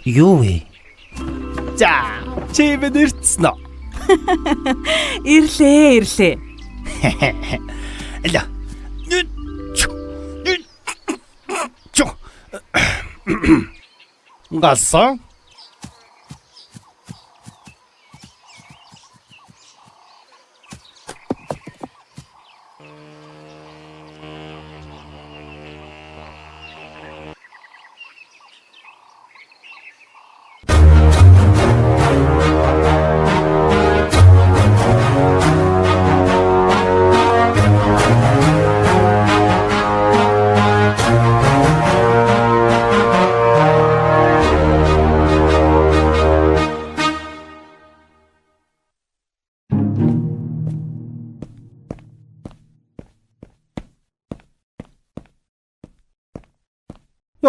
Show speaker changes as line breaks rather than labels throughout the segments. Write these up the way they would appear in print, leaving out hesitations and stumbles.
Юу вэ?
За, чимэн ирцэн үү?
Ирлээ.
Эла. Галсан?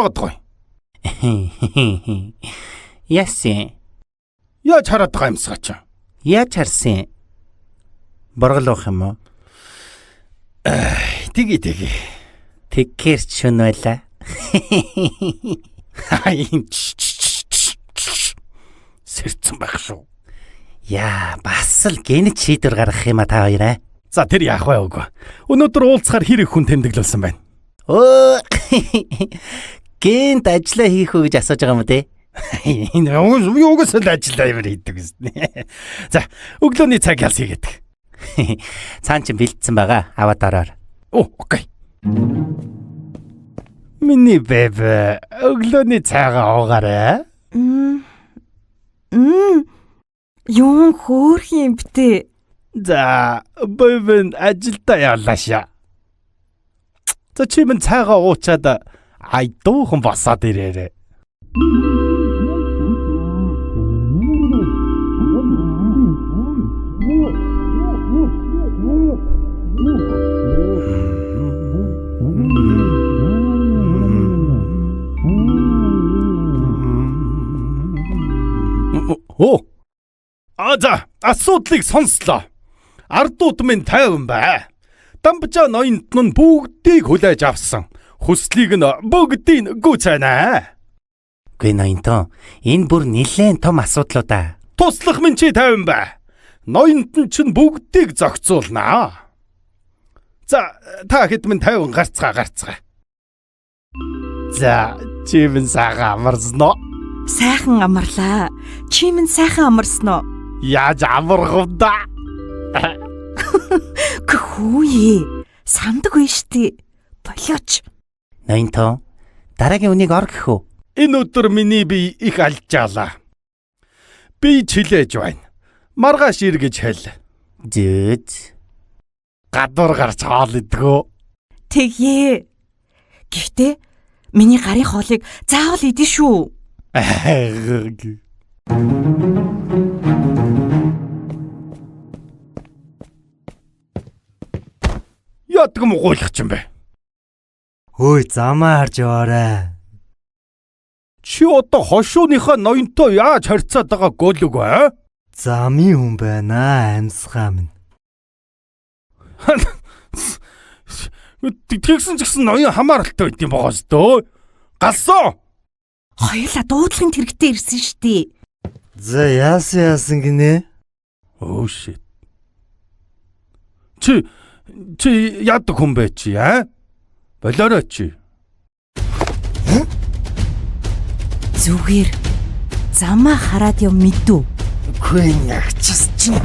Ягдгүй.
Яасан?
Яаж хараад байгаа юмсгаа чи?
Яаж харсан? Борголох юм уу?
Тгий.
Тэгхэр ч шүн байла.
Сэрцэн байх шүү.
Яа, бас л гэнэт шийдвэр гаргах юм а та хоёраа.
За тэр яах вэ үгүй. Өнөөдөр уулзахаар хэр их хүн тэмдэглүүлсэн байна.
Өө. Гэнт ажиллаа хийх үү гэж асууж байгаа юм те.
Энэ угс л ажиллаа юм хийдэг гэсэн. За, өглөөний цаг ялсъя гэдэг.
Цаан ч бэлдсэн байгаа. Аваад ороор.
Окей. Миний бэбэ, өглөөний цайгаа уугаарай.
Юун хөөх юм бтэ.
За, бэбэн ажилдаа явлаа шаа. За чимэн цайгаа уучаад айдуухан босоод ирээрээ. За, асуудлыг сонслоо. Ардууд минь тайван бай. Дамбжаа ноёнд нь бүгдийг хүлээж авсан. Хүслийг нь бүгдийг гүйцэнэ.
Гүй ноёнтон, энэ бүр нэлээд том асуудал уу да.
Туслах минь чи тайван бай. Ноёнд нь ч бүгдийг зохицуулнаа. За, та хэд минь тайван гарцгаа. За, чимэн сайхан амарсан уу?
Сайхан амарлаа. Чимэн сайхан амарсан уу?
Яаж амаргав да?
Хөөе. Самдаг вэ штий. Болооч.
Ноёнтон, дараагийн үнийг ор гэх үү?
Энэ өдөр миний бие их алжаалаа. Би чилээж байна. Маргааш иргэж хэл.
Зөөж.
Гадуур гарч хоол идэгөө.
Тэгье. Гэхдээ миний гарын хоолыг заавал идэн шүү. Яадаг юм гуйлах юм бэ?
Хөөе, замаа харж яваарай.
Чи одоо хошууныхаа ноёнтой яаж харьцаад байгаа гөлөг вэ?
Замын хүн байна, амьсгаа минь.
Тэгсэн ч гэсэн ноён хамааралтай байд юм богоос дөө. Галсан.
Хоёулаа дуудлагын тэрэгтэй ирсэн штий.
За яасан гинэ?
Oh shit. Чи яадаг хүн бэ чи аа? Болоорой чи.
Зүгээр замаа хараад юм мэдв.
Үгүй ягчс чи.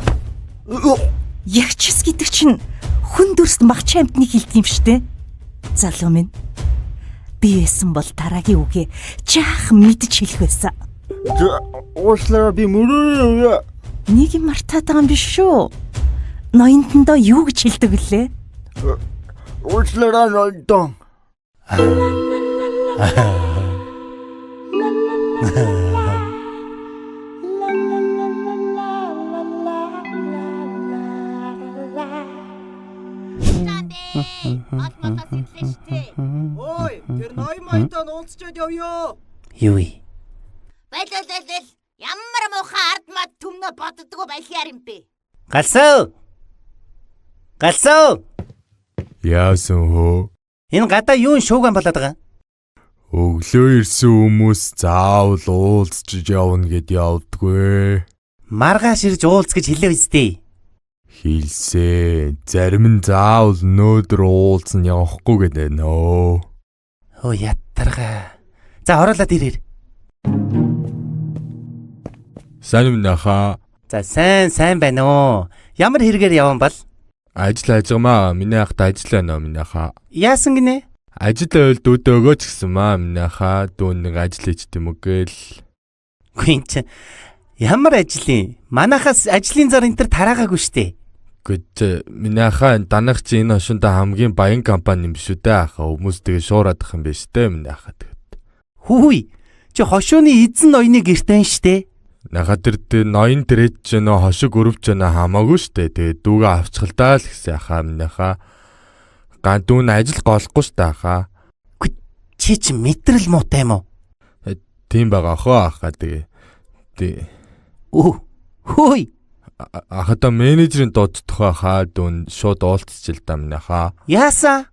Ягчс гэдэг чинь хүн дөрс магч амтны хэлт юм штэ. Залуу минь. Би байсан бол дараагийн үгээ жаахан мэдж хэлэх байсан.
Уушлаа би мөрөө.
Нэг юм мартаад байгаа юм биш шүү. Ноёнтондоо юу гэж хэлдэг вүлээ?
Уушлаа ноёнтон.
Ой, тэр ноён уулзчаад явъё.
Юу вэ?
Бэл. Ямар муухай ард мад төмнө боддгоо байлаар юм бэ?
Галсав.
Яасан хөө?
Энэ гадаа юун шууган болоод байгаа?
Өглөө ирсэн хүмүүс заавал уулзч явна гэд явдаггүй.
Маргааш ирж уулз гэж хэлээ үстэй.
Хэлсэн. Зарим нь заавал өнөөдөр уулзсан явахгүй гэдэг нөө.
Оо ятарга. За ороолаад ирээр.
Сайн юм наха.
За сайн байна уу? Ямар хэрэгээр явсан бол?
Ажил ажигмаа. Миний ахт ажил байна минь аха.
Яасан гинэ?
Ажил ойл дүүдөө өгөөч гэсэн маа минь аха. Дүүн нэг ажил хийж дэмэгэл.
Гүн чи ямар ажил юм? Манахаас ажлын зар энэ төр тараагаагүй штэ.
Гэт миний аха данах чи энэ хошинда хамгийн баян компани юм шүү дээ аха. Хүмүүс тэгээ шуураад ах юм биш дээ миний аха тэгээд.
Хүй. Чи хошууны эзэн ноёны гэртэн штэ.
Наха тэр ноён дэрэж ч нөө хошиг өрөвч нэ хамаагүй штэ. Тэгээд дүүгээ авчихлаа л гэсэн аха минь аха. Ган дүүн ажил голохгүй штэ аха.
Чи мэдрэл муутай юм уу?
Тийм байгаа хоо аха тэгээ.
Хүй.
Ахада менежерийн дууддах хаа дүүн шууд уулзчих л да минь аха.
Яасан?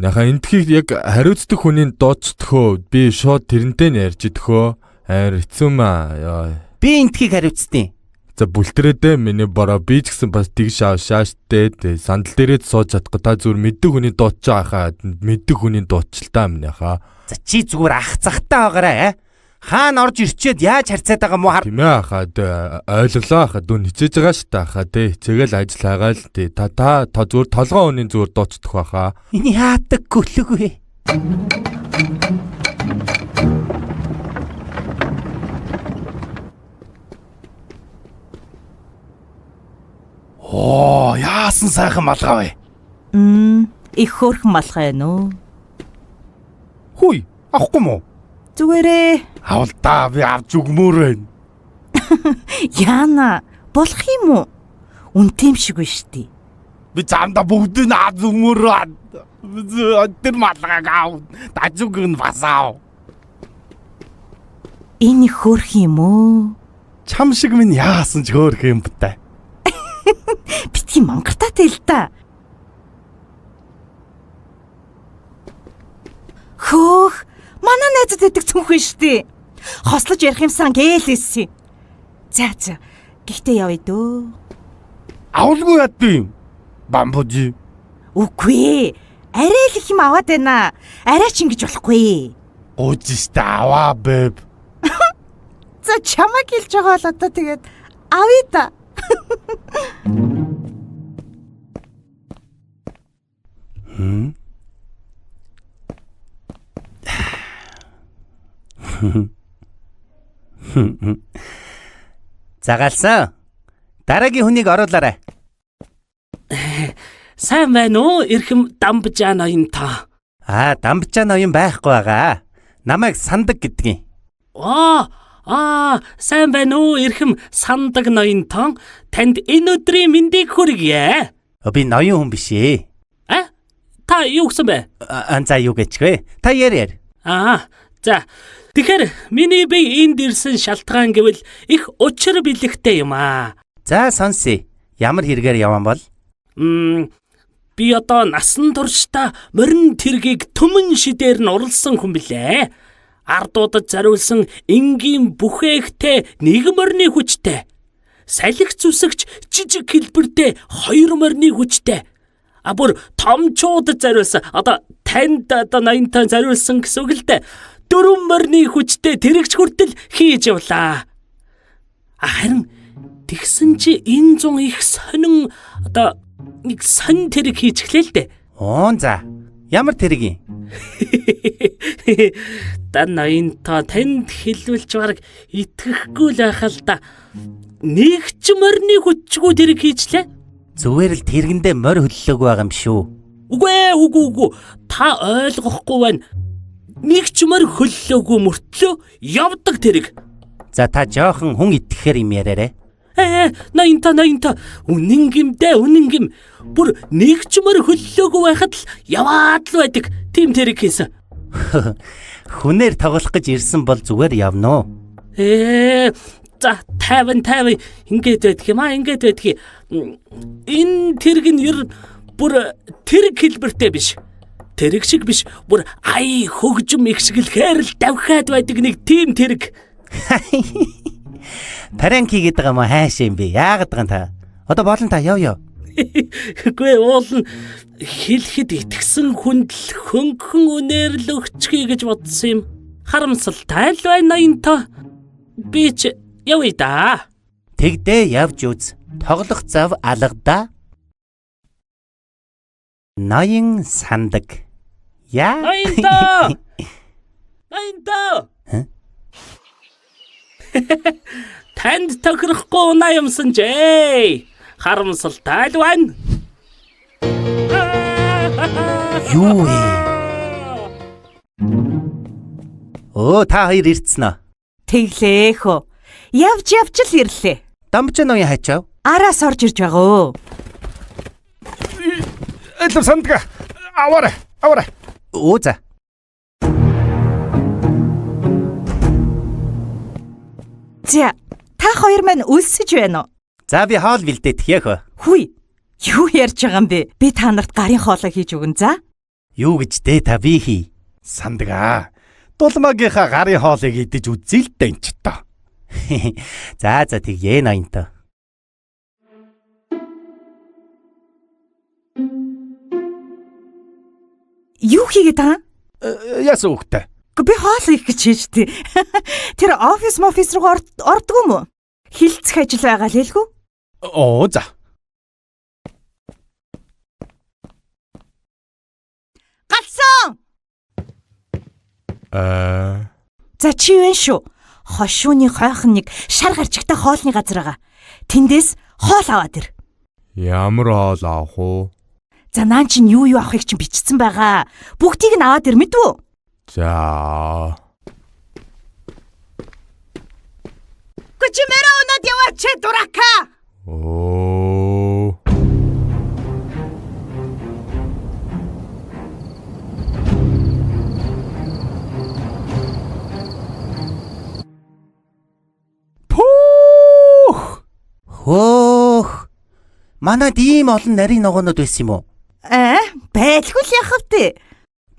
Наха энтхийг яг хариуцдаг хүний дуудчихөө би шууд тэрнтэй нь ярьж идөхөө. Амар хэцүү маа.
Би энтхийг хариуцдیں۔
За бүлтрээдээ миний бороо би ч гэсэн бас тэгш шааштай сандал дээрээ сууж чадах та зүгээр мэддэг хүний дуудчих ахаа мэддэг хүний дуудчихлаа минь аха.
За чи зүгээр ах захтаа байгаарай. Хаана орж ирчээд яаж харьцаад байгаа мó хар.
Тийм ээ аха ойлголоо аха дүүн хичээж байгаа шүү дээ аха тий хичээгээл ажил хагаал тий та зүгээр толгоо хүний зүгээр дуудчих байхаа.
Энэ яадаг гөлөг вэ?
Оо, яасан сайхан малгай вэ?
Их хөөрхөн малгай байна уу?
Хүй, авахгүй мó?
Зүгээрээ.
Авал та би авч өгмөр байна.
Яана, болох юм уу? Үнтэм шиг байна штий.
Би цаанда бүгдийг авч өгмөр байна. Тэр малгайг аав. Дажиг нь бас аав.
Энэ их хөөрх юм уу?
Чам шиг минь яасан ч хөөрх юм бтай.
Битгий мангартаатай л да. Хөөх, манай найзад байдаг цүнхэн штий. Хослож ярих юмсан гэлээсэй. За, гэхдээ явъя дөө.
Авалгүй ядгүй юм. Бамбужи.
Үгүй, арай л их юм аваад байна. Арай ч ингэж болохгүй.
Гуйжтэй аваа бэб.
За чамаг хэлж байгаа бол одоо тэгээд авъя да.
Загалсан. Дараагийн хүнийг оруулаарай.
Сайн байна уу? Эрхэм Дамбжаа ноёнтой.
Дамбжаа ноён байхгүй байгаа. Намайг Сандаг гэдгийг.
Сайн байна уу? Эрхэм Сандаг ноёнтой. Танд энэ өдрийн мэндийг хүргье.
Би ноён хүн биш ээ.
Та юу гэсэн бэ?
За юу гэчгүй. Та яар.
За. Тэгэхээр миний би энд ирсэн шалтгаан гэвэл их учир бэлэгтэй юм аа.
За сонсъё. Ямар хэрэгээр явсан бол?
Би одоо насан туршдаа морин тэргийг төмөн шидээр нь урлсан хүн билээ. Ардуудад зориулсан энгийн бүхээгтэй нэг морины хүчтэй. Салхи зүсэгч жижиг хэлбэртэй хоёр морины хүчтэй. Бүр томчуудад зориулсан одоо танд одоо 80 тань зориулсан гэсэн үг л дээ. 4 морины хүчтэй тэрэгч хүртэл хийж явлаа. Харин тэгсэн чи энэ зун их сонин одоо нэг сонин тэрэг хийж эхлэв л дээ.
За. Ямар тэрэг юм?
Дан ноёнтой танд хэлвэлж бараг итгэхгүй л байхал да. Нэг ч морины хүчгүй тэрэг хийчлээ.
Зүгээр л тэргэндээ морь хөллөөг байгаа юм шүү.
Үгүй. Та ойлгохгүй байна. Нэг ч морь хөллөөгүй мөртлөө явдаг тэрэг.
За та жоохон хүн итгэхээр юм яриарэ.
Ноёнтой. Үнэн гим. Бүр нэг ч морь хөллөөгүй байхад л яваад л байдаг. Тим тэрэг хийсэн.
Хүнээр тоглох гэж ирсэн бол зүгээр явна уу?
За 50 ингээд байдаг юм ингээд байдаг. Энэ тэрэг нь ер бүр тэрэг хэлбэртэй биш. Тэрэг шиг биш, бүр ай хөгжим ихсгэлхээр л давхаад байдаг нэг тийм тэрэг.
Пранк хийгээд байгаа мó хайшаа юм бэ? Яагаад байгаа юм та? Одоо болон та яв.
Үгүй уул нь хэлэхэд итгэсэн хүнд л хөнгөн үнээр л өгчихье гэж бодсон юм. Харамсалтай л байна ноёнтой. Би ч явъя да.
Тэгдээ явж үз. Тоглох зав алгадаа. Ноён сандаг. Яа.
Ноёнтой! Ноёнтой! Танд тохирохгүй унаа юмсан жээ. Харамсалтай л байна.
Юу вэ? Та хоёр ирцэн аа.
Тэглээх үү. Явж л ирлээ.
Дамжаа ноён хайчав.
Араас орж ирж байгаа өө.
Элэв сандга. Аваарай.
За.
За, та хоёр маань өлсөж байна уу?
За би хоол бэлдээд яах вэ?
Хүй. Юу ярьж байгаа юм бэ? Би та нарт гарын хоолой хийж өгнө за.
Юу гэж дээ та би хий.
Сандга. Дулмаагийнхаа гарын хоолыг идэж үзье л дээ энэ ч та.
За тэгье ноёнтой.
Юу хийгээд байгаа?
Яасан үгтэй?
Би хоол хийх гэж шийдтий. Тэр офис руу ордгоо мө? Хилцэх ажил байгаа л хэлгүй.
За.
Галсан!
За чи вэ шүү. Хошууны хойхон нэг шар гарчигтай хоолны газар байгаа. Тэндээс хоол аваад ир.
Ямар хоол авах уу?
За наан чинь юу авахыг чинь бичсэн байгаа. Бүгдийг нь аваад ир мэдвүү?
За.
Кучмэра унаад яваач дурака.
Оо.
Хөөх. Манайд ийм олон нарийн ногоонод байсан юм уу?
Байлгүй л яхав тий.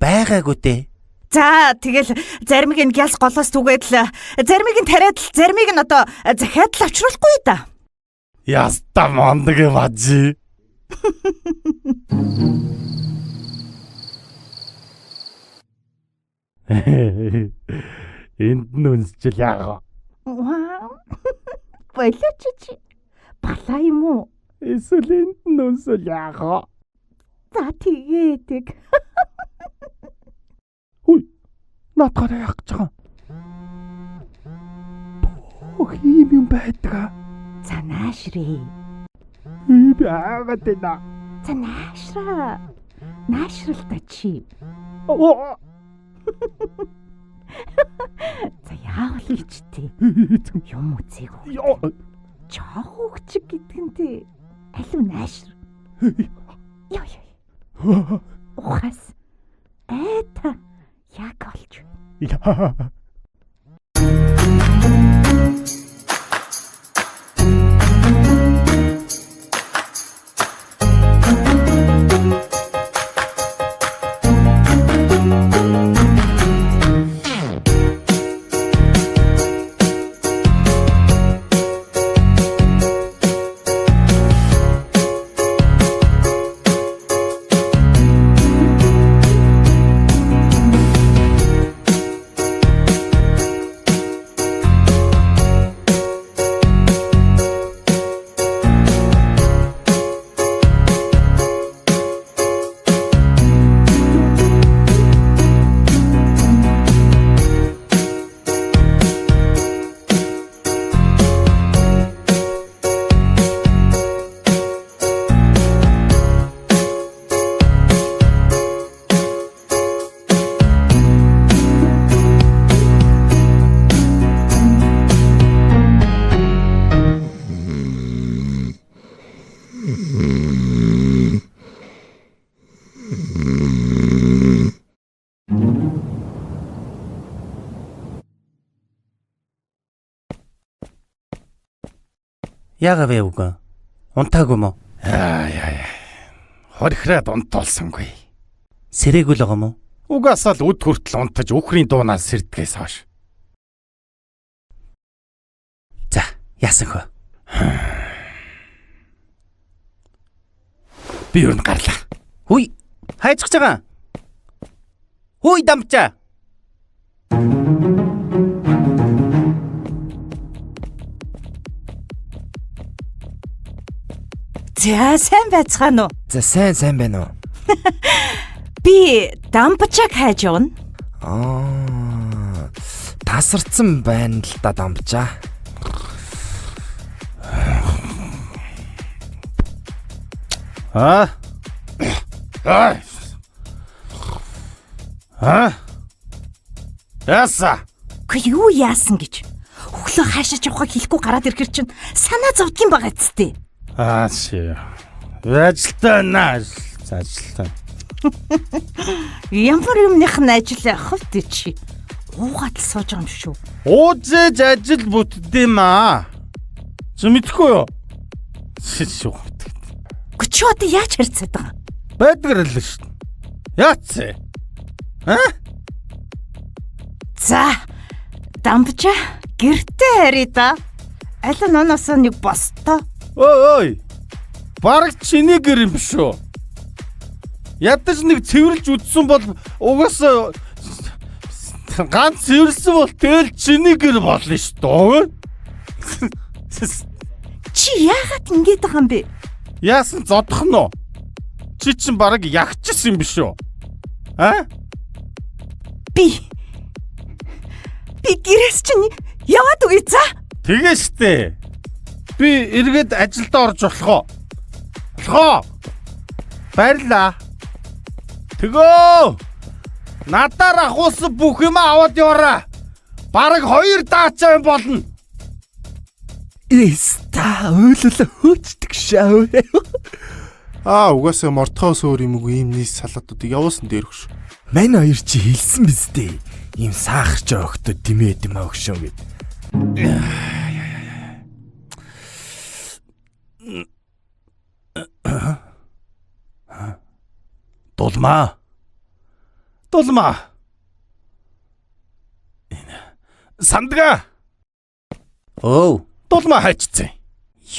Байгаагүй дээ.
За тэгэл заримыг нь гялс голоос түгээд л заримыг нь тариад л заримыг нь одоо захиад л авчруулахгүй да.
Яста мондаг бажи. Энд нь үнсчил яага.
Болооч чи. Балаа юм уу?
Эсвэл энд нь үнсэл яага.
За тэгээд.
Хүй. Натгараа яах гэж байгаа. Ийм юм байдаг.
За наашрээ.
Би аагаад байна.
За наашраа. Наашралтай чи. За яавал ичтэй. Юм үзээгүй. Чаах хөгчиг гэдгэнтэй алив наашр. Яа. Ухаас эта яг олж байна.
Яага вэ үгүй? Унтаагүй мó?
Хорихраад унтуулсангүй.
Сэрээгүй л байгаа мó.
Угаасаа л үд хүртэл унтаж үхрийн дуунаас сэрдгээс хойш.
За, яасан хөө?
Би юу н гарлаа.
Хүй, хайцгаж байгаа. Хүй дамжаа.
За сайн байцгаана уу?
За сайн байна уу?
Би дампчааг хайж явна.
Тасарсан байна л да дамжаа.
Яса.
Гэхдээ юу яасан гэж? Өглөө хаашаа явахыг хэлэхгүй гараад ирэхэр чинь санаа зовдгийн байгаа зү.
Ши. Ажилтаа наа. Ажилтаа.
Ямар юмных нь ажил явах вэ чи? Уугаад л сууж байгаа юм шүү.
Уужээж ажил бүтдээмаа. Чи мэдхгүй юу? Шүү.
Чи одоо яаж харьцаад байгаа?
Байдгаар л шүү. Яац?
За, дампчаа гэртээ харъя да. Аль ноноос нэг бостой.
Ой. Бараг чиний гэр юм шүү. Ядаж нэг цэвэрлж үдсэн бол угаасаа ганц цэвэрлсэн бол тэгэл чиний гэр болно шүү дээ.
Чи яагаад ингэж байгаа юм бэ?
Яасан зодох нь уу? Чи чин бараг ягчсан юм биш үү?
Би гэрээс чинь яваад үгүй за.
Тэгээ штэ. Би эргээд ажилд орж болох уу? Баярлаа. Тгөө. Надаар ахуулсан бүх юм аваад яваарай. Бараг 2 даачаа юм болно.
Эста ойлоо хөөцдөг шаа.
Угаасаа мортхоос өөр юмгүй ийм нийс салаатуудыг явуулсан дээр өгш.
Мань хоёр чи хэлсэн биз дээ. Ийм саахч өгтөд димээд юм өгшөө гэд.
Дулмаа. Сандга. Дулмаа хайчсан.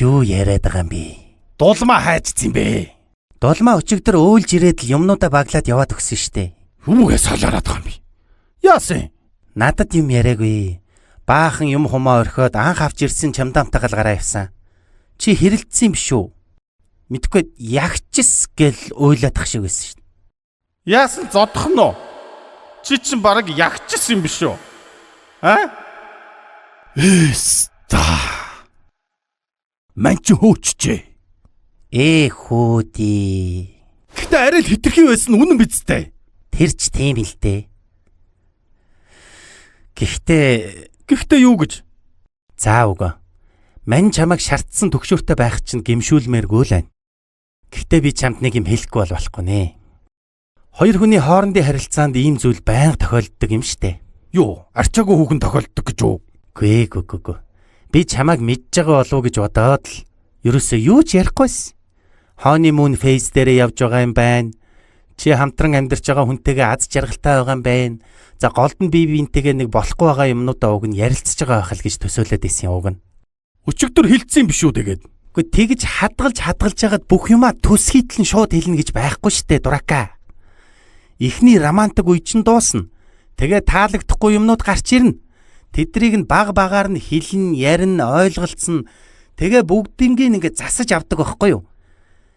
Юу яриад байгаа юм бэ?
Дулмаа хайчсан бэ.
Дулмаа өчигдөр өөлж ирээд л юмнуудаа баглаад яваад өгсөн штэ.
Юугээ салаараад байгаа юм бэ? Яасан?
Надад юм яриаггүй. Баахан юм хумаа орхиод анх авч ирсэн чамдаамтайгаа л гараа явсан. Чи хэрэлдсэн юм шүү. Мэдхгүй ягчс гэл ойлоодах шиг байсан шүү.
Яасан зодох нь уу? Чи чин бараг ягчсан юм биш үү? Эста. Манч хөөчжээ.
Хөөди.
Гэтэ арай л хитрхи байсан үнэн биз дээ.
Тэр ч тийм л дээ.
Гэхдээ юу гэж?
За үгүй. Мань чамайг шартсан төгшөөртэй байх чинь гимшүүлмээргүй л байна. Гэхдээ би чамд нэг юм хэлэхгүй болохгүй нэ. Хоёр хүний хоорондын харилцаанд ийм зүйл байнга тохиолддог юм штэ.
Юу, арчаагүй хүүхэн тохиолддог гэж үү?
Гүй. Би чамайг мэдж байгаа болов уу гэж бодоод л ерөөсөө юу ч ярихгүйс. Honeymoon phase дээр явж байгаа юм байна. Чи хамтран амьдарч байгаа хүнтэйгээ аз жаргалтай байгаа юм байна. За голдон бибинтэйгээ нэг болохгүй байгаа юмнуудаа уг нь ярилцж байгаа байх л гэж төсөөлөд исэн уг нь.
Өчигдөр хэлсэн юм биш үү тэгээд.
Гэхдээ тэгж хадгалж хагаад бүх юмаа төсхийтлэн шууд хэлнэ гэж байхгүй штэ дурака. Эхний романтик үе чинь дуусна. Тэгээ таалагдахгүй юмнууд гарч ирнэ. Тэдрийг нь багаар нь хэлнэ, ярина, ойлголцсон. Тэгээ бүгднийг ингэ засаж авдаг байхгүй юу?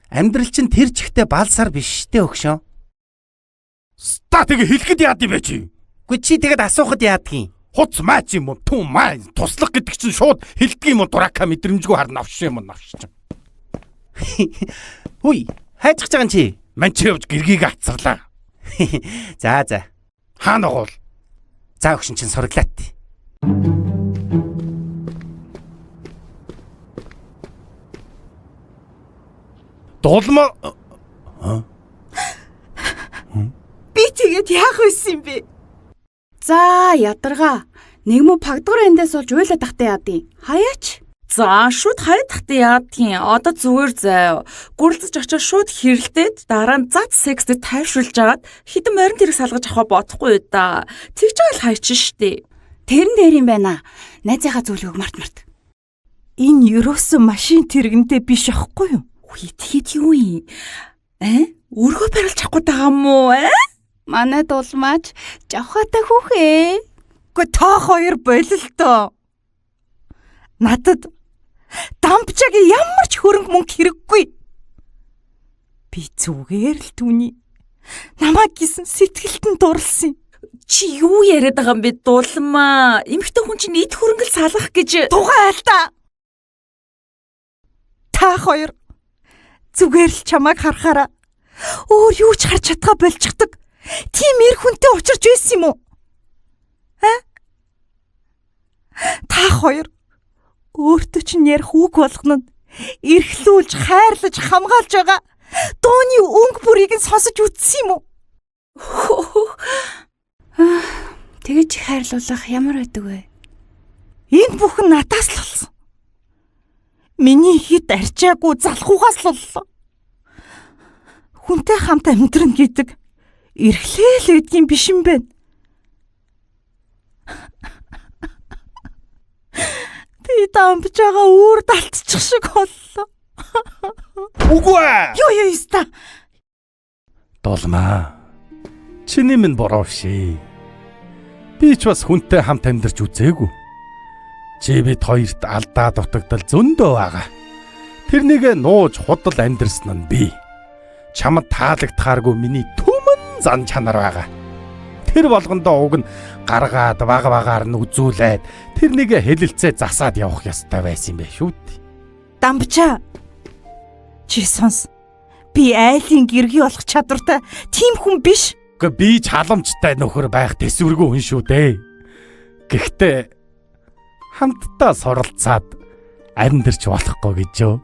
Амьдрал чинь тэр чигтээ балсаар биш штэ өгшөө.
Ста тэгээ хэлэхэд яад юм бэ чи?
Гэхдээ чи тэгэд асуухад яадгийн?
Хуц маач юм уу? Тун маа. Туслах гэдэг чинь шууд хэлдэг юм уу? Дурака мэдрэмжгүй харна авш юм навш чинь.
Хүй, хайцгаж байгаа юм чи?
Ман чи явж гэргийг атсарлаа.
За.
Хаана гол?
За өгшин чин сураглаат.
Дулмаа.
Би тэгээд яах вэсэн юм бэ?
За ядаргаа. Нэг мө пагдгар эндээс олж уйлаад тахтай яадیں۔ Хаяач. За шууд хайдахтай яадгийн одоо зүгээр заяа. Гүрлдэж очиж шууд хэрэлдээд дараа нь зад секстэд тайвшруулж агаад хитэн морин тэрэг салгаж авах бодохгүй да. Тэгж байгаа л хайчин штэ.
Тэрэн дээр юм байна. Найзынхаа зөвлөгөөг март.
Энэ ерөөсөн машин тэрэгнтэй биш ахгүй юу?
Тэгэхэд юу юм? Өргөө барилж чадахгүй байгаа мó?
Манай дулмаач жавхаатай хүүхээ.
Гэхдээ та хоёр бололтоо. Надад Дампчагийн ямар ч хөрөнгө мөнгө хэрэггүй. Би зүгээр л түүний намайг гисэн сэтгэлд нь дурлсан.
Чи юу яриад байгаа юм бэ дулмаа? Эмэгтэй хүн чинь эд хөрөнгөл салгах гэж
тугай аль та. Та хоёр зүгээр л чамайг харахаараа өөр юу ч харж чадгаа болчихдог. Тийм эр хүнтэй учирч байсан юм уу? Та хоёр өөртөө чинь ярих үг болгоно нь эрхлүүлж, хайрлаж, хамгаалж байгаа дууны өнгө бүрийг нь сонсож үзсэн юм уу?
Тэгэж их хайрлуулах ямар байдаг вэ?
Энэ бүхэн надаас л болсон. Миний хит арчаагүй залхуугаас л боллоо. Хүнтэй хамт амьдрна гэдэг эрхлээл байдгийн биш юм байна. Би дампж байгаа үүр далтчих шиг боллоо.
Үгүй ээ.
Юу ёста?
Дулмаа. Чиний минь буруу шээ. Би ч бас хүнтэй хамт амьдарч үзээгүй. Чи бид хоёрт алдаа дутагдал зөндөө байгаа. Тэрнийг нууж худал амьдэрсэн нь би. Чамд таалагдахааргүй миний түмэн зан чанар байгаа. Тэр болгондоо уг нь гаргаад багаар нь үзүүлээд тэрнийг хэлэлцээ засаад явах ёстой байсан юм бэ шүү дээ.
Дампчаа. Чи сонс. Би айлын гэргий болох чадвартай тийм хүн биш.
Гэхдээ би ч халамжтай нөхөр байх төсвөргүй хүн шүү дээ. Гэхдээ хамтдаа суралцаад амьдарч болохгүй гэж юу?